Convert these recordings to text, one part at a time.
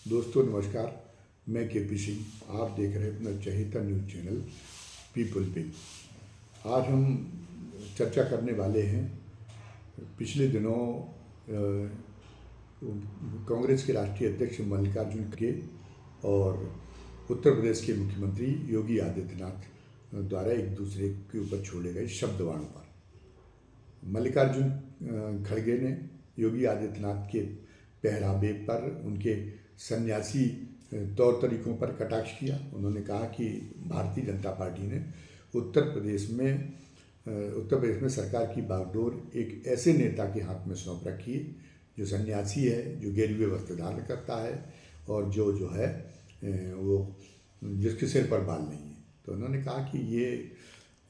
दोस्तों नमस्कार, मैं के पी सिंह। आप देख रहे हैं अपना चहेता न्यूज़ चैनल पीपल पे। आज हम चर्चा करने वाले हैं पिछले दिनों कांग्रेस के राष्ट्रीय अध्यक्ष मल्लिकार्जुन के और उत्तर प्रदेश के मुख्यमंत्री योगी आदित्यनाथ द्वारा एक दूसरे के ऊपर छोड़े गए शब्द बाणों पर। मल्लिकार्जुन खड़गे ने योगी आदित्यनाथ के पहरावे पर, उनके सन्यासी तौर तरीकों पर कटाक्ष किया। उन्होंने कहा कि भारतीय जनता पार्टी ने उत्तर प्रदेश में सरकार की बागडोर एक ऐसे नेता के हाथ में सौंप रखी है जो सन्यासी है, जो गेरुए वस्त्र धारण करता है और जो है वो जिसके सिर पर बाल नहीं है। तो उन्होंने कहा कि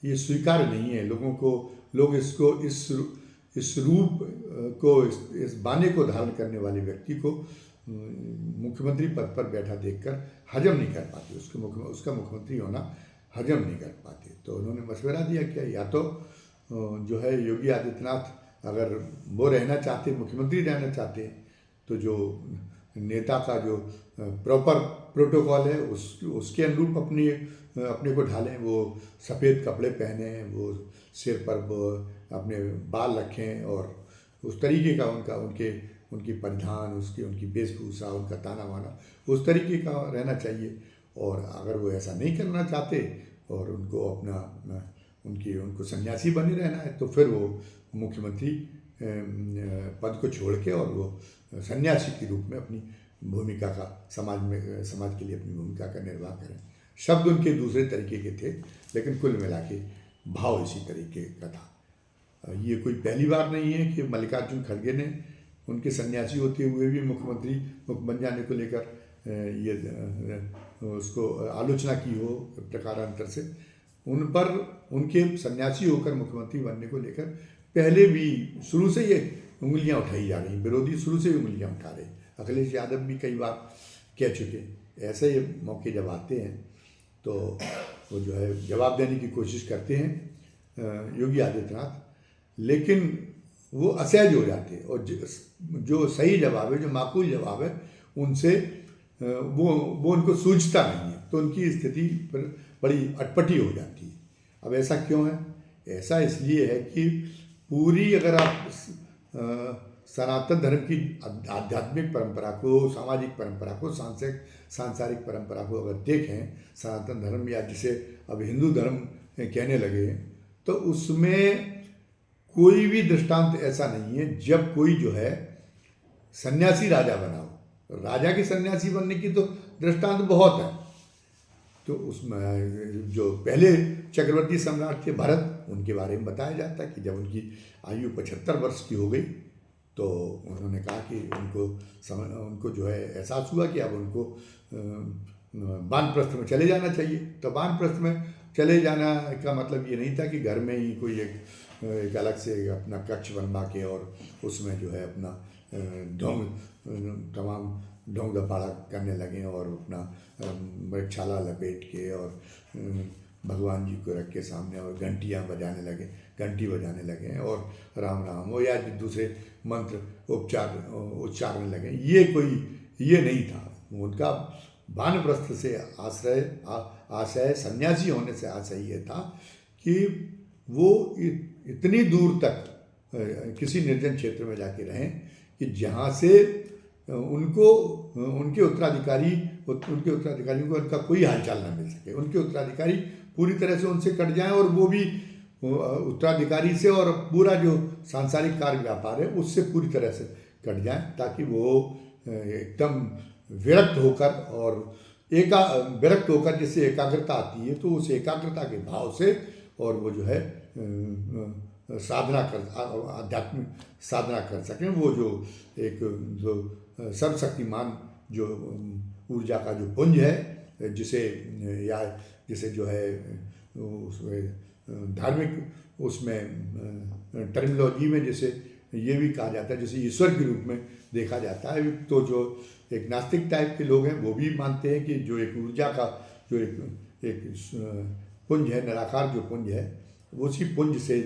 ये स्वीकार्य नहीं है। लोग इसको इस रूप को, इस बाने को धारण करने वाले व्यक्ति को मुख्यमंत्री पद पर बैठा देखकर हजम नहीं कर पाते, उसका मुख्यमंत्री होना हजम नहीं कर पाते। तो उन्होंने मशवरा दिया कि या तो जो है योगी आदित्यनाथ अगर वो रहना चाहते, मुख्यमंत्री रहना चाहते, तो जो नेता का जो प्रॉपर प्रोटोकॉल है उसके अनुरूप अपने को ढालें। वो सफ़ेद कपड़े पहने, वो सिर पर वो अपने बाल रखें और उस तरीके का उनकी परिधान, उनकी वेशभूषा, उनका ताना वाना उस तरीके का रहना चाहिए। और अगर वो ऐसा नहीं करना चाहते और उनको सन्यासी बने रहना है, तो फिर वो मुख्यमंत्री पद को छोड़ के और वो सन्यासी के रूप में अपनी भूमिका का समाज के लिए अपनी भूमिका का निर्वाह करें। शब्द उनके दूसरे तरीके के थे, लेकिन कुल मिला के भाव इसी तरीके का था। ये कोई पहली बार नहीं है कि मल्लिकार्जुन खड़गे ने उनके सन्यासी होते हुए भी मुख्यमंत्री बन जाने को लेकर उसको आलोचना की हो प्रकारांतर से। उन पर उनके सन्यासी होकर मुख्यमंत्री बनने को लेकर पहले भी शुरू से ये उंगलियां उठाई जा रही, विरोधी शुरू से उंगलियां उठा रहे। अखिलेश यादव भी कई बार कह चुके। ऐसे ही मौके जब आते हैं तो वो जो है जवाब देने की कोशिश करते हैं योगी आदित्यनाथ, लेकिन वो असहज हो जाते हैं और जो सही जवाब है, जो माकूल जवाब है, उनसे वो उनको सूझता नहीं है। तो उनकी स्थिति पर बड़ी अटपटी हो जाती है। अब ऐसा क्यों है? ऐसा इसलिए है कि पूरी अगर आप सनातन धर्म की आध्यात्मिक परंपरा को, सामाजिक परंपरा को, सांसारिक परंपरा को अगर देखें, सनातन धर्म या जिसे अब हिंदू धर्म कहने लगे, तो उसमें कोई भी दृष्टांत ऐसा नहीं है जब कोई जो है सन्यासी राजा बना हो। राजा के सन्यासी बनने की तो दृष्टांत बहुत है। तो उसमें जो पहले चक्रवर्ती सम्राट थे भरत, उनके बारे में बताया जाता है कि जब उनकी आयु 75 वर्ष की हो गई तो उन्होंने कहा कि उनको जो है एहसास हुआ कि अब उनको वानप्रस्थ में चले जाना चाहिए। तो वानप्रस्थ में चले जाना का मतलब ये नहीं था कि घर में ही कोई एक अलग से अपना कक्ष बनवा के और उसमें जो है अपना तमाम ढोंग दपाड़ा करने लगे और अपना मृगशाला लपेट के और भगवान जी को रख के सामने और घंटी बजाने लगे और राम राम हो या दूसरे मंत्र उच्चारण लगे। ये नहीं था उनका। वानप्रस्थ से आशय सन्यासी होने से आशय ये था कि वो इतनी दूर तक किसी निर्जन क्षेत्र में जाके रहें कि जहाँ से उनके उत्तराधिकारियों को उनका कोई हालचाल ना मिल सके। उनके उत्तराधिकारी पूरी तरह से उनसे कट जाएं और वो भी उत्तराधिकारी से और पूरा जो सांसारिक कार्य व्यापार है उससे पूरी तरह से कट जाएं, ताकि वो एकदम विरक्त होकर जिससे एकाग्रता आती है, तो उस एकाग्रता के भाव से और वो जो है आध्यात्मिक साधना कर सकें। वो जो सर्वशक्तिमान जो ऊर्जा का जो पुंज है, जिसे जो है धार्मिक उसमें टर्मिनोलॉजी में जैसे ये भी कहा जाता है, जैसे ईश्वर के रूप में देखा जाता है। तो जो एक नास्तिक टाइप के लोग हैं वो भी मानते हैं कि जो एक ऊर्जा का जो एक पुंज है, निराकार जो पुंज है, उसी पुंज से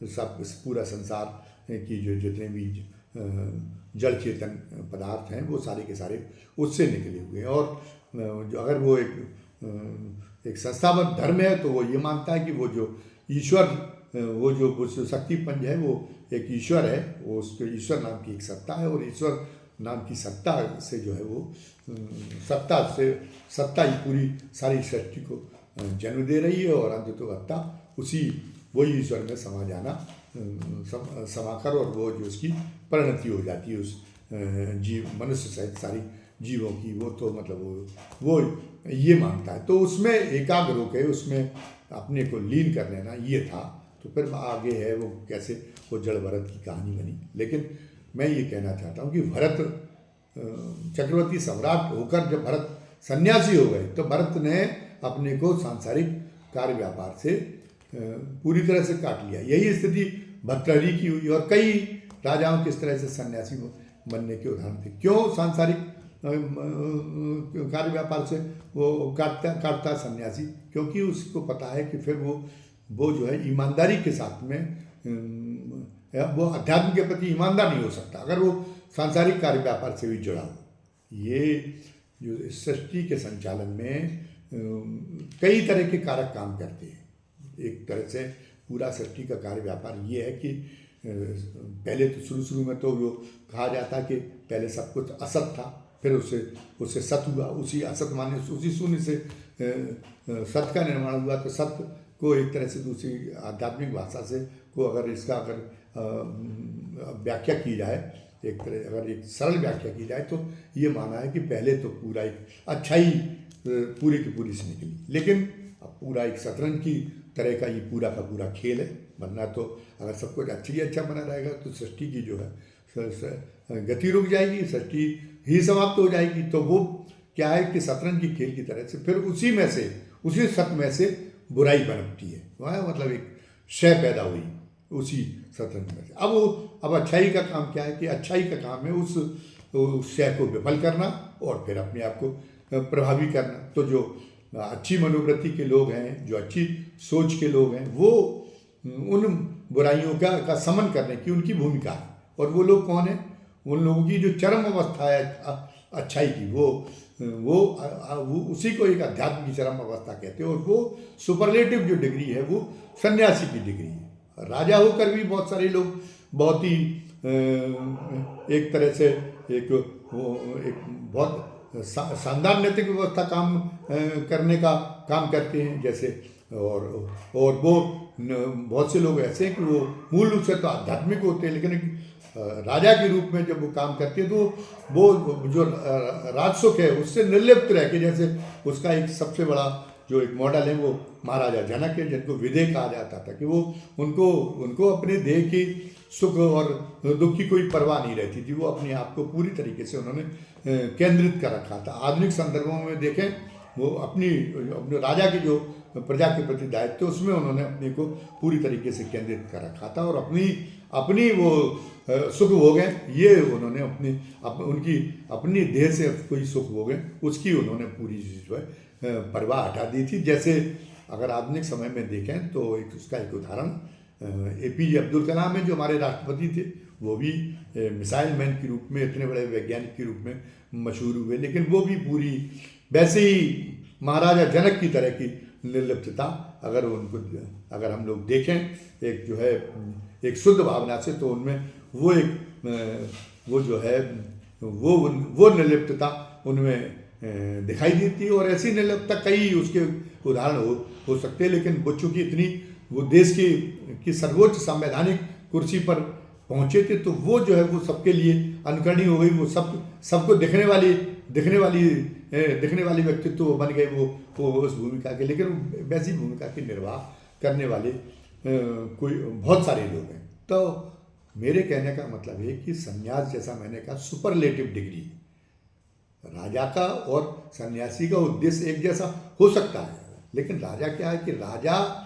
सब पूरा संसार की जो जितने भी जड़ चेतन पदार्थ हैं वो सारे के सारे उससे निकले हुए हैं। और जो अगर वो एक संस्थागत धर्म है तो वो ये मानता है कि वो जो ईश्वर, वो जो शक्तिपंज है वो एक ईश्वर है, वो उसके ईश्वर नाम की एक सत्ता है, और ईश्वर नाम की सत्ता से जो है वो सत्ता ही पूरी सारी सृष्टि को जन्म दे रही है, और अंततोगत्ता वही ईश्वर में समाकर और वो जो उसकी परिणति हो जाती है उस जीव मनुष्य सहित सारी जीवों की, वो तो मतलब वो ये मानता है। तो उसमें एकाग्र होकर उसमें अपने को लीन कर लेना ये था। तो फिर आगे है वो कैसे वो जड़ भरत की कहानी बनी। लेकिन मैं ये कहना चाहता हूँ कि भरत चक्रवर्ती सम्राट होकर जब भरत सन्यासी हो गए तो भरत ने अपने को सांसारिक कार्य व्यापार से पूरी तरह से काट लिया। यही स्थिति भर्तृहरि की हुई और कई राजाओं के इस तरह से सन्यासी बनने के उदाहरण थे। क्यों सांसारिक कार्य व्यापार से वो काटता सन्यासी? क्योंकि उसको पता है कि फिर वो जो है ईमानदारी के साथ में वो अध्यात्म के प्रति ईमानदार नहीं हो सकता अगर वो सांसारिक कार्य व्यापार से भी जुड़ा हो। ये जो सृष्टि के संचालन में कई तरह के कारक काम करते हैं। एक तरह से पूरा सृष्टि का कार्य व्यापार ये है कि पहले तो शुरू में तो वो कहा जाता कि पहले सब कुछ असत था, फिर उससे सत हुआ, उसी असत माने उसी शून्य से सत का निर्माण हुआ। तो सत को एक तरह से दूसरी आध्यात्मिक भाषा से अगर इसका व्याख्या की जाए, एक तरह अगर एक सरल व्याख्या की जाए तो ये माना है कि पहले तो पूरा एक अच्छाई पूरी की पूरी से निकली, लेकिन अब पूरा एक शतरंज की तरह का ये पूरा का पूरा खेल है। वरना तो अगर सब कुछ अच्छा बना रहेगा तो सृष्टि की जो है गति रुक जाएगी, सृष्टि ही समाप्त हो जाएगी। तो वो क्या है कि शतरंज की खेल की तरह से फिर उसी सत में से बुराई पनपती है। वह मतलब एक शय पैदा हुई उसी शतरंज में से। अब अच्छाई का काम क्या है कि अच्छाई का काम है उस शय को विफल करना और फिर अपने आप को प्रभावी करना। तो जो अच्छी मनोवृत्ति के लोग हैं, जो अच्छी सोच के लोग हैं, वो उन बुराइयों का समन करने की उनकी भूमिका है। और वो लोग कौन है? उन लोगों की जो चरम अवस्था है अच्छाई की, वो उसी को एक अध्यात्म की चरम अवस्था कहते हैं। और वो सुपरलेटिव जो डिग्री है वो सन्यासी की डिग्री है। राजा होकर भी बहुत सारे लोग बहुत ही एक तरह से एक बहुत शानदार नैतिक व्यवस्था काम करने का काम करते हैं जैसे। और वो बहुत से लोग ऐसे हैं कि वो मूल रूप से तो आध्यात्मिक होते हैं, लेकिन राजा के रूप में जब वो काम करते हैं तो वो जो राजसुख है उससे निर्लिप्त रह के, जैसे उसका एक सबसे बड़ा जो एक मॉडल है वो महाराजा जनक है, जिनको विदेह कहा जाता था कि वो उनको अपने देह की सुख और दुख की कोई परवाह नहीं रहती थी। वो अपने आप को पूरी तरीके से उन्होंने केंद्रित कर रखा था। आधुनिक संदर्भों में देखें, वो अपने राजा की जो प्रजा के प्रति दायित्व थे उसमें उन्होंने अपने को पूरी तरीके से केंद्रित कर रखा था। और अपनी वो सुख भोगें, ये उन्होंने उनकी अपनी देह से कोई सुख भोगें उसकी उन्होंने पूरी जो है परवाह हटा दी थी। जैसे अगर आधुनिक समय में देखें तो उसका एक उदाहरण APJ अब्दुल कलाम है, जो हमारे राष्ट्रपति थे। वो भी मिसाइल मैन के रूप में इतने बड़े वैज्ञानिक के रूप में मशहूर हुए, लेकिन वो भी पूरी वैसे ही महाराजा जनक की तरह की निर्लिप्तता अगर हम लोग देखें एक जो है एक शुद्ध भावना से, तो उनमें वो जो है वो निर्लिप्तता उनमें दिखाई देती है। और ऐसी निर्लिप्तता कई उसके उदाहरण हो सकते हैं, लेकिन वो चूँकि इतनी वो देश की सर्वोच्च संवैधानिक कुर्सी पर पहुँचे थे तो वो जो है वो सबके लिए अनुकरणीय हो गई। वो सबको दिखने वाली व्यक्तित्व तो बन गए वो उस भूमिका के। लेकिन वैसी भूमिका के निर्वाह करने वाले कोई बहुत सारे लोग हैं। तो मेरे कहने का मतलब है कि संन्यास, जैसा मैंने कहा, सुपरलेटिव डिग्री राजा का और सन्यासी का उद्देश्य एक जैसा हो सकता है, लेकिन राजा क्या है कि राजा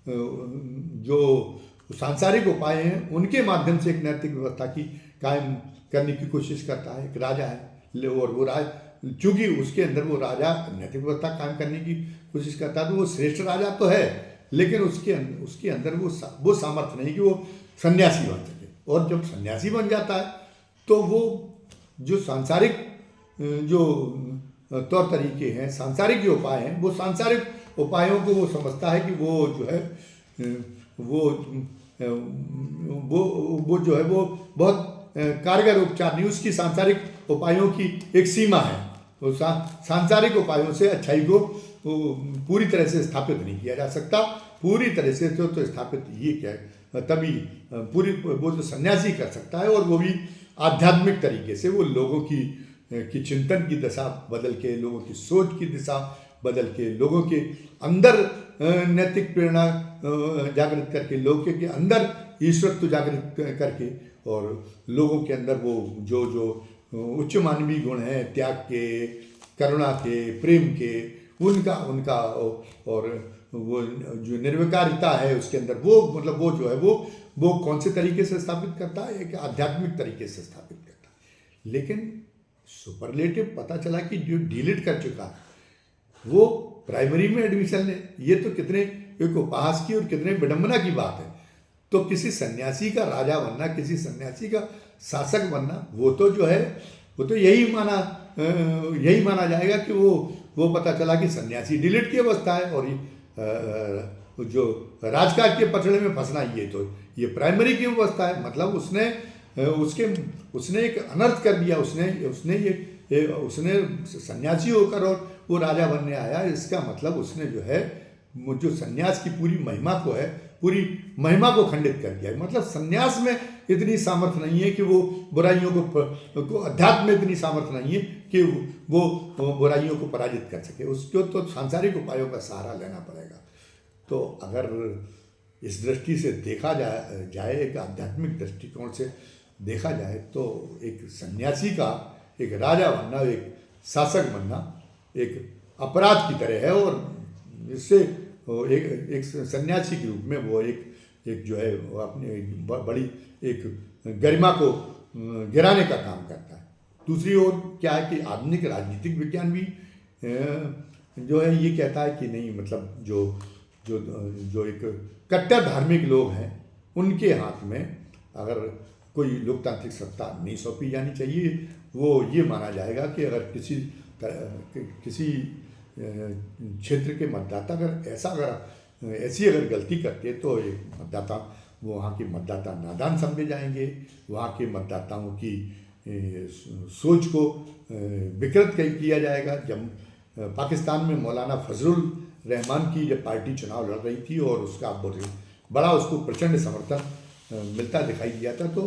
जो सांसारिक उपाय हैं उनके माध्यम से एक नैतिक व्यवस्था की कायम करने की कोशिश करता है। एक राजा है और वो चूँकि उसके अंदर वो राजा नैतिक व्यवस्था कायम करने की कोशिश करता है तो वो श्रेष्ठ राजा तो है, लेकिन उसके अंदर वो सामर्थ्य नहीं कि वो सन्यासी बन सके। और जब सन्यासी बन जाता है तो वो जो सांसारिक जो तौर तरीके हैं, सांसारिक जो उपाय हैं, वो सांसारिक उपायों को वो समझता है कि वो जो है वो वो जो है वो बहुत कारगर उपचार नहीं, उसकी सांसारिक उपायों की एक सीमा है। तो सांसारिक उपायों से अच्छाई को पूरी तरह से स्थापित नहीं किया जा सकता। पूरी तरह से तो स्थापित ये क्या है, तभी पूरी वो जो सन्यासी कर सकता है, और वो भी आध्यात्मिक तरीके से। वो लोगों की चिंतन की दिशा बदल के, लोगों की सोच की दिशा बदल के, लोगों के अंदर नैतिक प्रेरणा जागृत करके, लोगों के अंदर ईश्वरत्व जागृत करके, और लोगों के अंदर वो जो जो उच्च मानवीय गुण हैं, त्याग के, करुणा के, प्रेम के, उनका और वो जो निर्विकारिता है उसके अंदर, वो मतलब वो जो है वो कौन से तरीके से स्थापित करता है? एक आध्यात्मिक तरीके से स्थापित करता है। लेकिन सुपरलेटिव पता चला कि जो डिलीट कर चुका है वो प्राइमरी में एडमिशन ले, ये तो कितने एक उपहास की और कितने विडंबना की बात है। तो किसी सन्यासी का राजा बनना, किसी सन्यासी का शासक बनना, वो तो जो है वो तो यही माना जाएगा कि वो पता चला कि सन्यासी डिलीट की अवस्था है, और जो राजकाज के पचड़े में फंसना, ये प्राइमरी की अवस्था है। मतलब उसने एक अनर्थ कर दिया। उसने सन्यासी होकर और वो राजा बनने आया, इसका मतलब उसने जो है जो सन्यास की पूरी महिमा को खंडित कर दिया। मतलब सन्यास में इतनी सामर्थ्य नहीं है कि वो बुराइयों को अध्यात्म में इतनी सामर्थ्य नहीं है कि वो बुराइयों को पराजित कर सके। उसको तो सांसारिक उपायों का सहारा लेना पड़ेगा। तो अगर इस दृष्टि से देखा जाए, एक आध्यात्मिक दृष्टिकोण से देखा जाए, तो एक सन्यासी का एक राजा बनना, एक शासक बनना एक अपराध की तरह है, और इससे एक सन्यासी के रूप में वो एक जो है वो अपने बड़ी एक गरिमा को गिराने का काम करता है। दूसरी ओर क्या है कि आधुनिक राजनीतिक विज्ञान भी जो है ये कहता है कि नहीं, मतलब जो एक कट्टर धार्मिक लोग हैं, उनके हाथ में अगर कोई लोकतांत्रिक सत्ता नहीं सौंपी जानी चाहिए। वो ये माना जाएगा कि अगर किसी क्षेत्र के मतदाता ऐसी अगर गलती करते तो एक मतदाता, वो वहाँ के मतदाता नादान समझे जाएंगे, वहाँ के मतदाताओं की सोच को विकृत किया जाएगा। जब पाकिस्तान में मौलाना फजलुर रहमान की जब पार्टी चुनाव लड़ रही थी और उसका बड़ा उसको प्रचंड समर्थन मिलता दिखाई दिया था, तो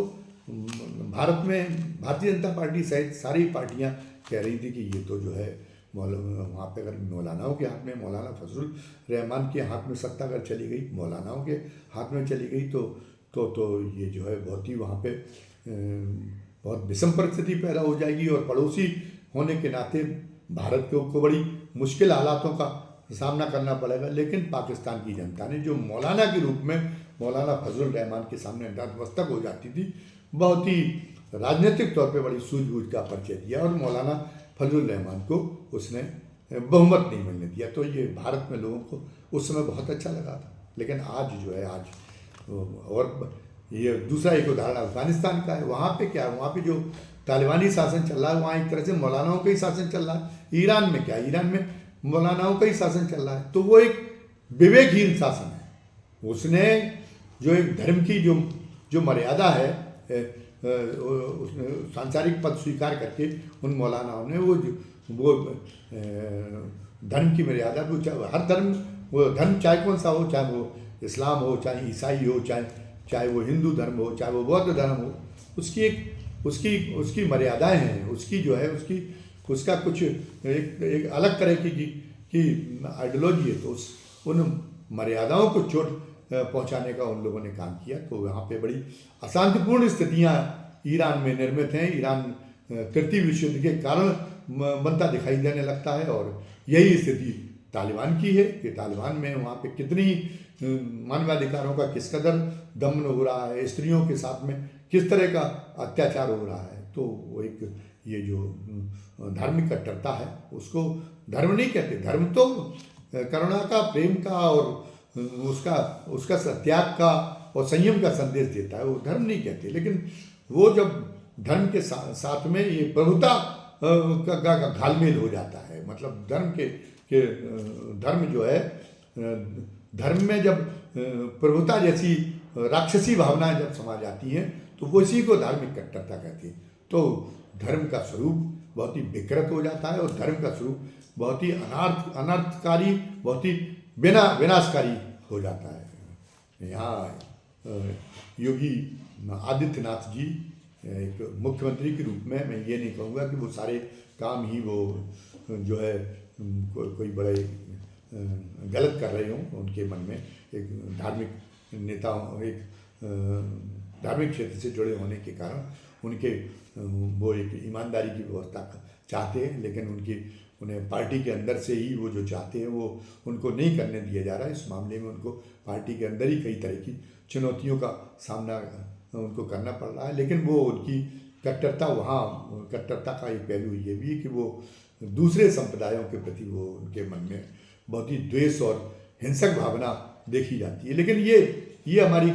भारत में भारतीय जनता पार्टी सहित सारी पार्टियां कह रही थी कि ये तो जो है वहाँ पे अगर मौलानाओं के हाथ में, मौलाना फजलुर रहमान के हाथ में सत्ता अगर चली गई, मौलानाओं के हाथ में चली गई, तो ये जो है बहुत ही वहाँ पे बहुत विषम परिस्थिति पैदा हो जाएगी, और पड़ोसी होने के नाते भारत को बड़ी मुश्किल हालातों का सामना करना पड़ेगा। लेकिन पाकिस्तान की जनता ने जो मौलाना के रूप में मौलाना फजलुर रहमान के सामने नतमस्तक हो जाती थी, बहुत ही राजनीतिक तौर पे बड़ी सूझबूझ का परिचय दिया, और मौलाना फजलुर रहमान को उसने बहुमत नहीं मिलने दिया। तो ये भारत में लोगों को उस समय बहुत अच्छा लगा था। लेकिन आज जो है और ये दूसरा एक उदाहरण अफगानिस्तान का है। वहाँ पे क्या है, वहाँ पे जो तालिबानी शासन चल रहा है, वहाँ एक तरह से मौलानाओं का ही शासन चल रहा है। ईरान में क्या है, ईरान में मौलानाओं का ही शासन चल रहा है। तो वो एक विवेकहीन शासन है। उसने जो एक धर्म की जो मर्यादा है, उसने सांसारिक पद स्वीकार करके उन मौलानाओं ने वो धर्म की मर्यादा को, हर धर्म, वो धर्म चाहे कौन सा हो, चाहे वो इस्लाम हो, चाहे ईसाई हो, चाहे वो हिंदू धर्म हो, चाहे वो बौद्ध धर्म हो, उसकी मर्यादाएं हैं, उसकी जो है उसका कुछ एक अलग तरह की आइडियोलॉजी है। तो उन मर्यादाओं को चोट पहुंचाने का उन लोगों ने काम किया। तो यहाँ पे बड़ी अशांतिपूर्ण स्थितियाँ ईरान में निर्मित हैं। ईरान तृतीय विश्व युद्ध के कारण बनता दिखाई देने लगता है, और यही स्थिति तालिबान की है कि तालिबान में वहाँ पे कितनी मानवाधिकारों का किस कदर दमन हो रहा है, स्त्रियों के साथ में किस तरह का अत्याचार हो रहा है। तो वो एक ये जो धार्मिक कट्टरता है, उसको धर्म नहीं कहते। धर्म तो करुणा का, प्रेम का और उसका त्याग का और संयम का संदेश देता है, वो धर्म नहीं कहते। लेकिन वो जब धर्म के साथ में ये प्रभुता का घालमेल हो जाता है। मतलब धर्म जो है, धर्म में जब प्रभुता जैसी राक्षसी भावनाएं जब समा जाती हैं तो वो इसी को धार्मिक कट्टरता कहती है। तो धर्म का स्वरूप बहुत ही विकृत हो जाता है और धर्म का स्वरूप बहुत ही अनर्थकारी, बहुत ही विनाशकारी हो जाता है। यहाँ योगी आदित्यनाथ जी एक मुख्यमंत्री के रूप में, मैं ये नहीं कहूँगा कि वो सारे काम ही वो जो है कोई बड़े गलत कर रहे हों। उनके मन में एक धार्मिक नेता, एक धार्मिक क्षेत्र से जुड़े होने के कारण उनके वो एक ईमानदारी की व्यवस्था चाहते हैं, लेकिन उन्हें पार्टी के अंदर से ही वो जो चाहते हैं वो उनको नहीं करने दिया जा रहा है। इस मामले में उनको पार्टी के अंदर ही कई तरह की चुनौतियों का सामना उनको करना पड़ रहा है। लेकिन वो उनकी कट्टरता का एक पहलू ये भी है कि वो दूसरे संप्रदायों के प्रति वो उनके मन में बहुत ही द्वेष और हिंसक भावना देखी जाती है। लेकिन ये हमारी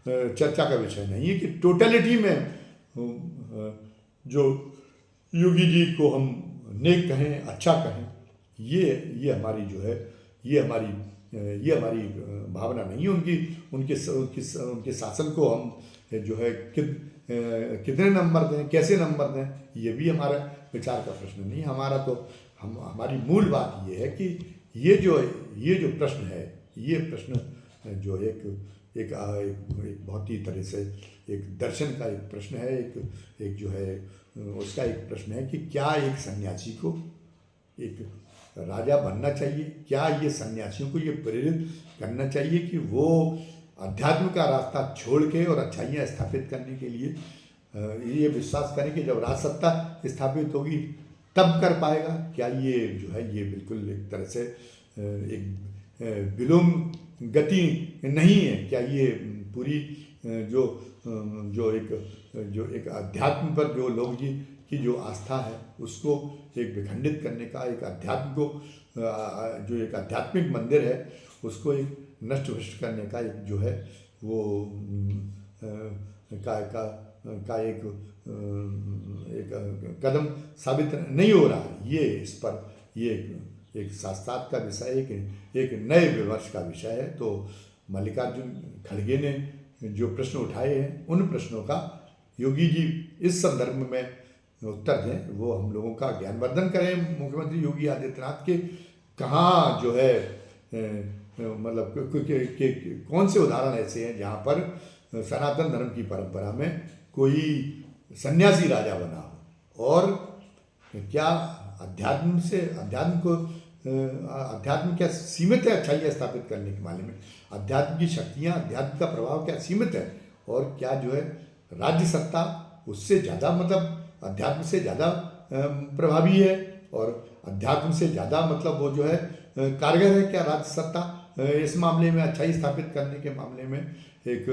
चर्चा का विषय नहीं है कि टोटलिटी में जो योगी जी को हम नेक कहें, अच्छा कहें, ये हमारी जो है, ये हमारी भावना नहीं है। उनके शासन को हम जो है कितने नंबर दें, कैसे नंबर दें, ये भी हमारा विचार का प्रश्न नहीं। हमारी मूल बात ये है कि ये जो प्रश्न है, ये प्रश्न जो एक बहुत ही तरह से एक दर्शन का एक प्रश्न है, एक जो है उसका एक प्रश्न है कि क्या एक सन्यासी को एक राजा बनना चाहिए? क्या ये सन्यासियों को ये प्रेरित करना चाहिए कि वो अध्यात्म का रास्ता छोड़ के और अच्छाइयाँ स्थापित करने के लिए ये विश्वास करें कि जब राजसत्ता स्थापित होगी तब कर पाएगा? क्या ये जो है ये बिल्कुल एक तरह से एक विलोम गति नहीं है? क्या ये पूरी जो एक अध्यात्म पर जो लोग जी की जो आस्था है उसको एक विखंडित करने का, एक अध्यात्म को जो एक आध्यात्मिक मंदिर है उसको एक नष्ट भ्रष्ट करने का एक जो है वो का एक कदम साबित नहीं हो रहा है। ये इस पर ये एक शास्त्रार्थ का विषय, एक नए विमर्श का विषय है। तो मल्लिकार्जुन खड़गे ने जो प्रश्न उठाए हैं उन प्रश्नों का योगी जी इस संदर्भ में उत्तर दें, वो हम लोगों का ज्ञानवर्धन करें। मुख्यमंत्री योगी आदित्यनाथ के कहाँ जो है मतलब कौन से उदाहरण ऐसे हैं जहाँ पर सनातन धर्म की परंपरा में कोई सन्यासी राजा बना हो, और क्या अध्यात्म क्या सीमित है अच्छाइयाँ स्थापित करने के मामले में? अध्यात्म की शक्तियाँ, अध्यात्म का प्रभाव क्या सीमित है? और क्या जो है राज्य सत्ता उससे ज़्यादा, मतलब अध्यात्म से ज़्यादा प्रभावी है और अध्यात्म से ज़्यादा मतलब वो जो है कारगर है क्या राज्य सत्ता इस मामले में अच्छाई स्थापित करने के मामले में? एक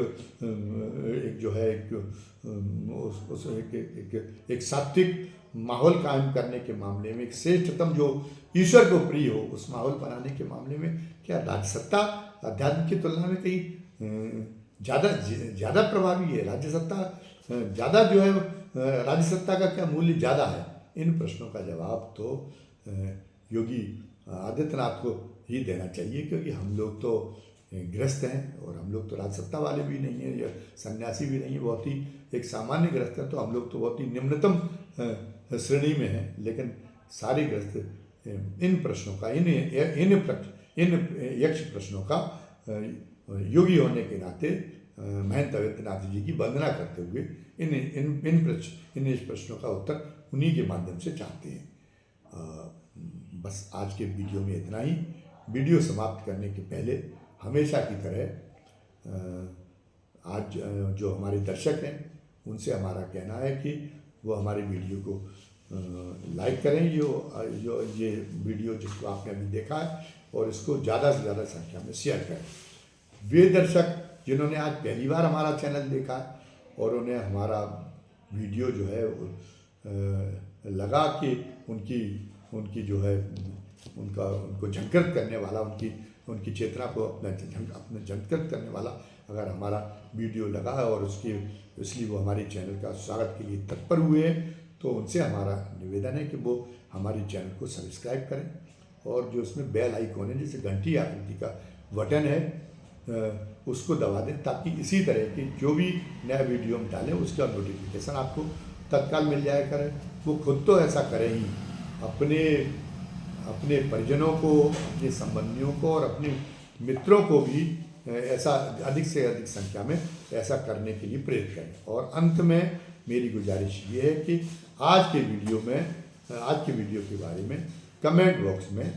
जो है एक सात्विक माहौल कायम करने के मामले में, एक श्रेष्ठतम जो ईश्वर को प्रिय हो उस माहौल बनाने के मामले में क्या राज्य सत्ता अध्यात्म की तुलना में कहीं ज़्यादा प्रभावी है? राज्य सत्ता ज़्यादा जो है, राज्य सत्ता का क्या मूल्य ज़्यादा है? इन प्रश्नों का जवाब तो योगी आदित्यनाथ को ही देना चाहिए, क्योंकि हम लोग तो गृहस्थ हैं और हम लोग तो राजसत्ता वाले भी नहीं हैं या सन्यासी भी नहीं है, बहुत ही एक सामान्य गृहस्थ हैं। तो हम लोग तो बहुत ही निम्नतम श्रेणी में हैं। लेकिन सारे गृहस्थ इन प्रश्नों का, इन यक्ष प्रश्नों का योगी होने के नाते महंत आदित्यनाथ जी की वंदना करते हुए इन प्रश्नों का उत्तर उन्हीं के माध्यम से चाहते हैं। बस आज के वीडियो में इतना ही। वीडियो समाप्त करने के पहले हमेशा की तरह आज जो हमारे दर्शक हैं उनसे हमारा कहना है कि वो हमारे वीडियो को लाइक करें, जो ये वीडियो जिसको आपने अभी देखा है, और इसको ज़्यादा से ज़्यादा संख्या में शेयर करें। वे दर्शक जिन्होंने आज पहली बार हमारा चैनल देखा और उन्हें हमारा वीडियो जो है लगा कि उनकी जो है उनको झंकृत करने वाला, उनकी चेतना को अपना झंकृत करने वाला अगर हमारा वीडियो लगा है और उसके इसलिए वो हमारे चैनल का स्वागत के लिए तत्पर हुए हैं, तो उनसे हमारा निवेदन है कि वो हमारे चैनल को सब्सक्राइब करें और जो उसमें बेल आइकॉन है, जैसे घंटी आकृति का बटन है, उसको दबा दें, ताकि इसी तरह की जो भी नया वीडियो हम डालें उसका नोटिफिकेशन आपको तत्काल मिल जाया करे। वो खुद तो ऐसा करें ही, अपने परिजनों को, अपने संबंधियों को और अपने मित्रों को भी ऐसा अधिक से अधिक संख्या में ऐसा करने के लिए प्रेरित करें। और अंत में मेरी गुजारिश ये है कि आज के वीडियो के बारे में कमेंट बॉक्स में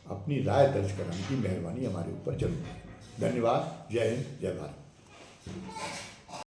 अपनी राय दर्ज कराने की मेहरबानी हमारे ऊपर जरूर करें। धन्यवाद। जय हिंद, जय भारत।